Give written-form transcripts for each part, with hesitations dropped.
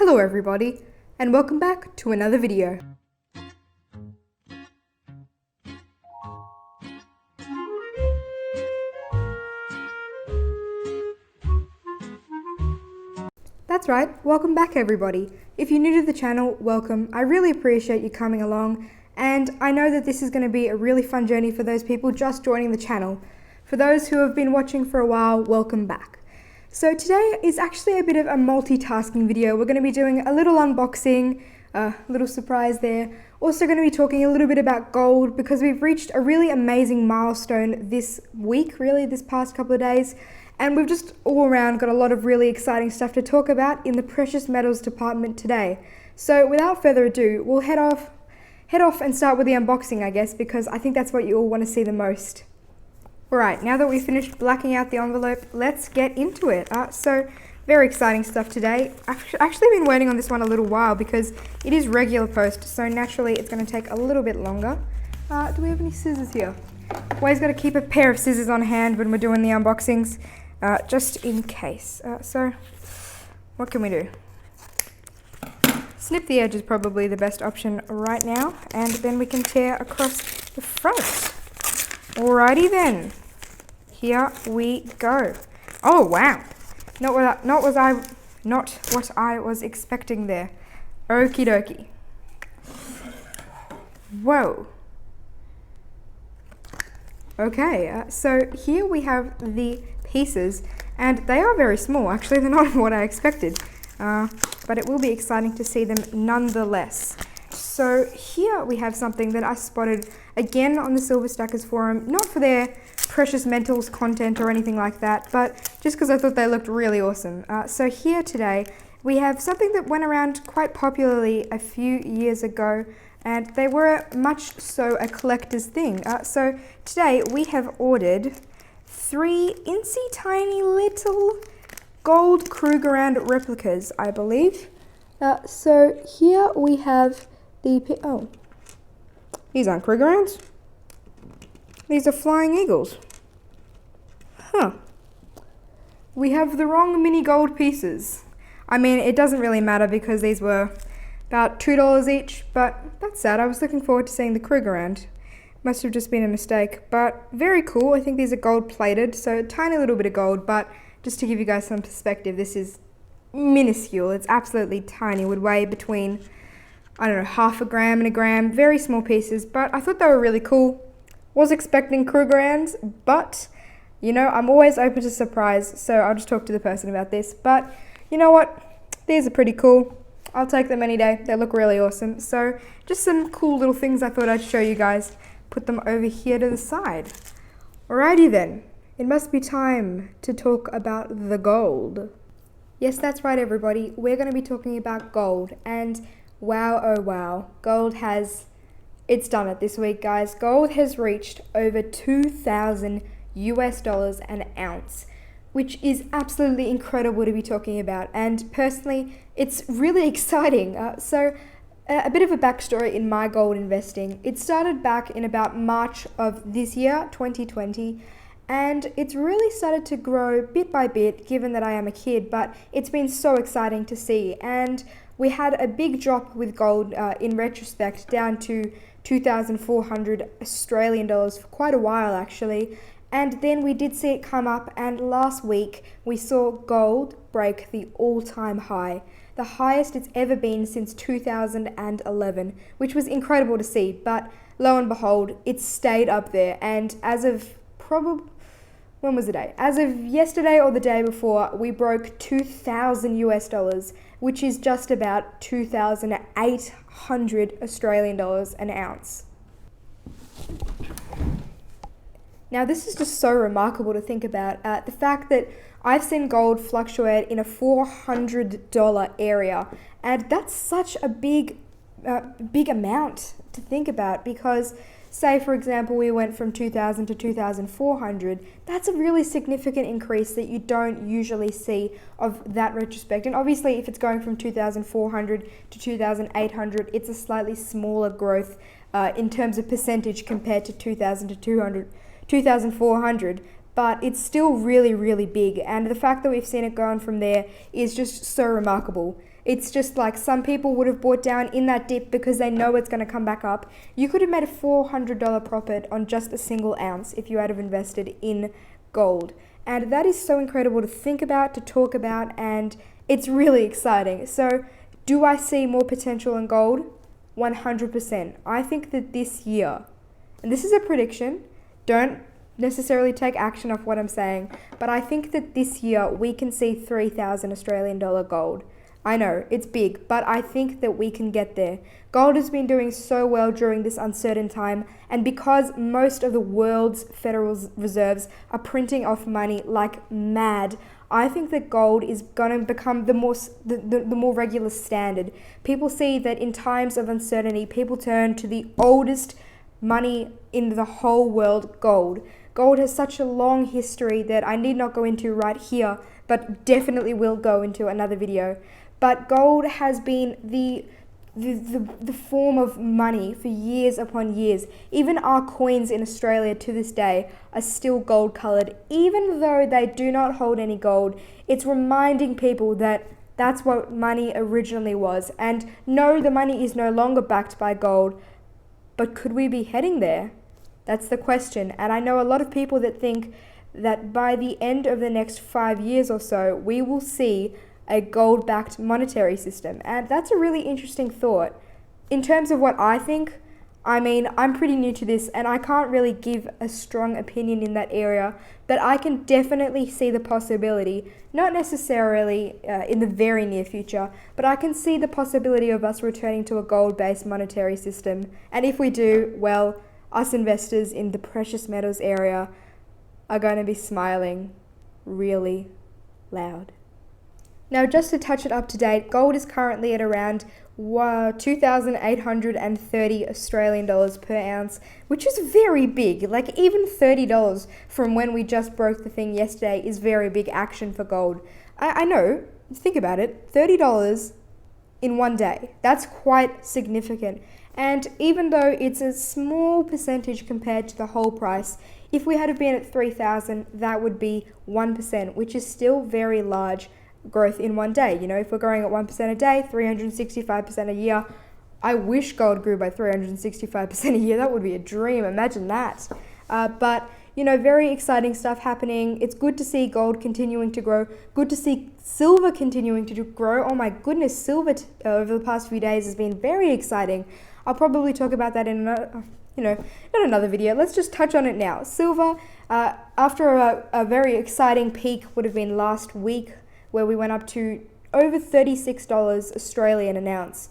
Hello everybody, and welcome back to another video. That's right, welcome back everybody. If you're new to the channel, welcome. I really appreciate you coming along, and I know that this is going to be a really fun journey for those people just joining the channel. For those who have been watching for a while, welcome back. So today is actually a bit of a multitasking video. We're going to be doing a little unboxing, a little surprise there. Also going to be talking a little bit about gold because we've reached a really amazing milestone this week, really this past couple of days. And we've just all around got a lot of really exciting stuff to talk about in the precious metals department today. So without further ado, we'll head off and start with the unboxing, I guess, because I think that's what you all want to see the most. Alright, now that we've finished blacking out the envelope, let's get into it. So, very exciting stuff today. I've actually been waiting on this one a little while because it is regular post, so naturally it's going to take a little bit longer. Do we have any scissors here? Always got to keep a pair of scissors on hand when we're doing the unboxings, just in case. So, what can we do? Snip the edge is probably the best option right now, and then we can tear across the front. Alrighty then. Here we go. Oh wow! Not what I was expecting there. Okie dokie. Whoa. Okay, so here we have the pieces, and they are very small. Actually, they're not what I expected, but it will be exciting to see them nonetheless. So here we have something that I spotted again on the Silver Stackers forum, not for their precious metals content or anything like that, but just because I thought they looked really awesome. So here today we have something that went around quite popularly a few years ago, and they were much so a collector's thing. So today we have ordered 3 incy tiny little gold Krugerrand replicas, I believe. So here we have oh, these aren't Krugerrands. These are Flying Eagles. Huh. We have the wrong mini gold pieces. I mean, it doesn't really matter because these were about $2 each, but that's sad. I was looking forward to seeing the Krugerrand. Must have just been a mistake, but very cool. I think these are gold plated, so a tiny little bit of gold, but just to give you guys some perspective, this is minuscule. It's absolutely tiny. It would weigh between, I don't know, half a gram and a gram. Very small pieces, but I thought they were really cool. Was expecting Krugerrands, but you know, I'm always open to surprise, so I'll just talk to the person about this. But you know what? These are pretty cool. I'll take them any day. They look really awesome. So just some cool little things I thought I'd show you guys. Put them over here to the side. Alrighty then. It must be time to talk about the gold. Yes, that's right everybody. We're going to be talking about gold, and wow, oh wow, gold has, it's done it this week, guys. Gold has reached over 2,000 US dollars an ounce, which is absolutely incredible to be talking about. And personally, it's really exciting. So a bit of a backstory in my gold investing. It started back in about March of this year, 2020. And it's really started to grow bit by bit, given that I am a kid, but it's been so exciting to see. And we had a big drop with gold in retrospect down to 2,400 Australian dollars for quite a while actually. And then we did see it come up, and last week we saw gold break the all-time high, the highest it's ever been since 2011, which was incredible to see. But lo and behold, it stayed up there, and as of when was the day? As of yesterday or the day before, we broke 2,000 US dollars, which is just about 2,800 Australian dollars an ounce. Now this is just so remarkable to think about. The fact that I've seen gold fluctuate in a $400 area, and that's such a big amount to think about, because say for example we went from 2,000 to 2,400, that's a really significant increase that you don't usually see of that retrospect. And obviously if it's going from 2,400 to 2,800, it's a slightly smaller growth in terms of percentage compared to 2,000 to 2,400, but it's still really, really big. And the fact that we've seen it go on from there is just so remarkable. It's just like some people would have bought down in that dip because they know it's going to come back up. You could have made a $400 profit on just a single ounce if you had have invested in gold. And that is so incredible to think about, to talk about, and it's really exciting. So do I see more potential in gold? 100%. I think that this year, and this is a prediction, don't necessarily take action off what I'm saying, but I think that this year we can see 3,000 Australian dollar gold. I know, it's big, but I think that we can get there. Gold has been doing so well during this uncertain time, and because most of the world's Federal Reserves are printing off money like mad, I think that gold is going to become the more regular standard. People see that in times of uncertainty, people turn to the oldest money in the whole world, gold. Gold has such a long history that I need not go into right here, but definitely will go into another video. But gold has been the form of money for years upon years. Even our coins in Australia to this day are still gold coloured. Even though they do not hold any gold, it's reminding people that that's what money originally was. And no, the money is no longer backed by gold, but could we be heading there? That's the question. And I know a lot of people that think that by the end of the next 5 years or so, we will see a gold-backed monetary system. And that's a really interesting thought. In terms of what I think, I mean, I'm pretty new to this and I can't really give a strong opinion in that area, but I can definitely see the possibility, not necessarily in the very near future, but I can see the possibility of us returning to a gold-based monetary system. And if we do, well, us investors in the precious metals area are going to be smiling really loud. Now, just to touch it up to date, gold is currently at around 2,830 Australian dollars per ounce, which is very big. Like even $30 from when we just broke the thing yesterday is very big action for gold. I know, think about it, $30 in one day. That's quite significant. And even though it's a small percentage compared to the whole price, if we had been at 3,000, that would be 1%, which is still very large growth in one day. You know, if we're growing at 1% a day, 365% a year. I wish gold grew by 365% a year. That would be a dream. Imagine that. But, you know, very exciting stuff happening. It's good to see gold continuing to grow. Good to see silver continuing to grow. Oh my goodness, silver over the past few days has been very exciting. I'll probably talk about that in not another video. Let's just touch on it now. Silver, after a very exciting peak would have been last week, where we went up to over $36 Australian an ounce.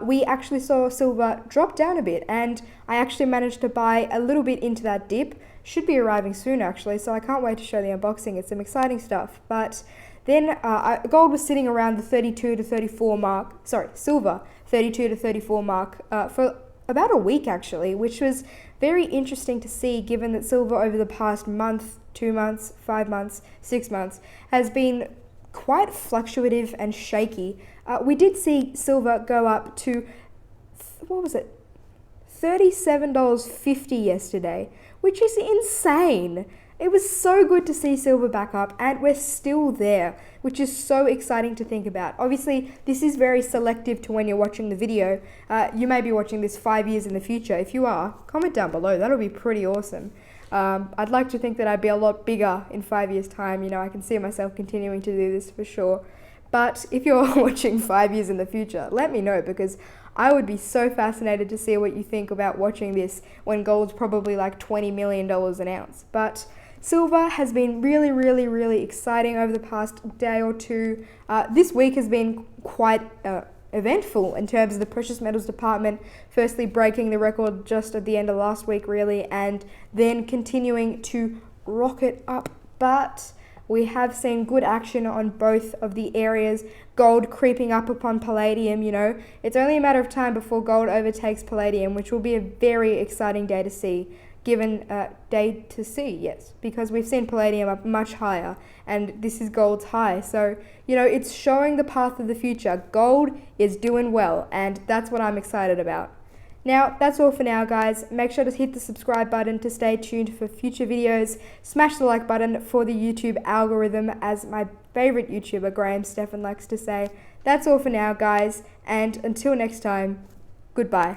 We actually saw silver drop down a bit, and I actually managed to buy a little bit into that dip. Should be arriving soon actually, so I can't wait to show the unboxing. It's some exciting stuff. But then gold was sitting around the 32 to 34 mark, silver, 32 to 34 mark for about a week actually, which was very interesting to see given that silver over the past month, 2 months, 5 months, 6 months has been quite fluctuative and shaky. We did see silver go up to, $37.50 yesterday, which is insane. It was so good to see silver back up, and we're still there, which is so exciting to think about. Obviously, this is very selective to when you're watching the video. You may be watching this 5 years in the future. If you are, comment down below. That'll be pretty awesome. I'd like to think that I'd be a lot bigger in 5 years' time. You know, I can see myself continuing to do this for sure. But if you're watching 5 years in the future, let me know, because I would be so fascinated to see what you think about watching this when gold's probably like $20 million an ounce. But silver has been really, really, really exciting over the past day or two. This week has been quite eventful in terms of the precious metals department, firstly breaking the record just at the end of last week really, and then continuing to rocket up. But we have seen good action on both of the areas. Gold creeping up upon palladium, you know. It's only a matter of time before gold overtakes palladium, which will be a very exciting day to see. Yes, because we've seen palladium up much higher, and this is gold's high. So, you know, it's showing the path of the future. Gold is doing well, and that's what I'm excited about. Now, that's all for now, guys. Make sure to hit the subscribe button to stay tuned for future videos. Smash the like button for the YouTube algorithm, as my favorite YouTuber, Graham Stephan, likes to say. that's all for now, guys, and until next time, goodbye.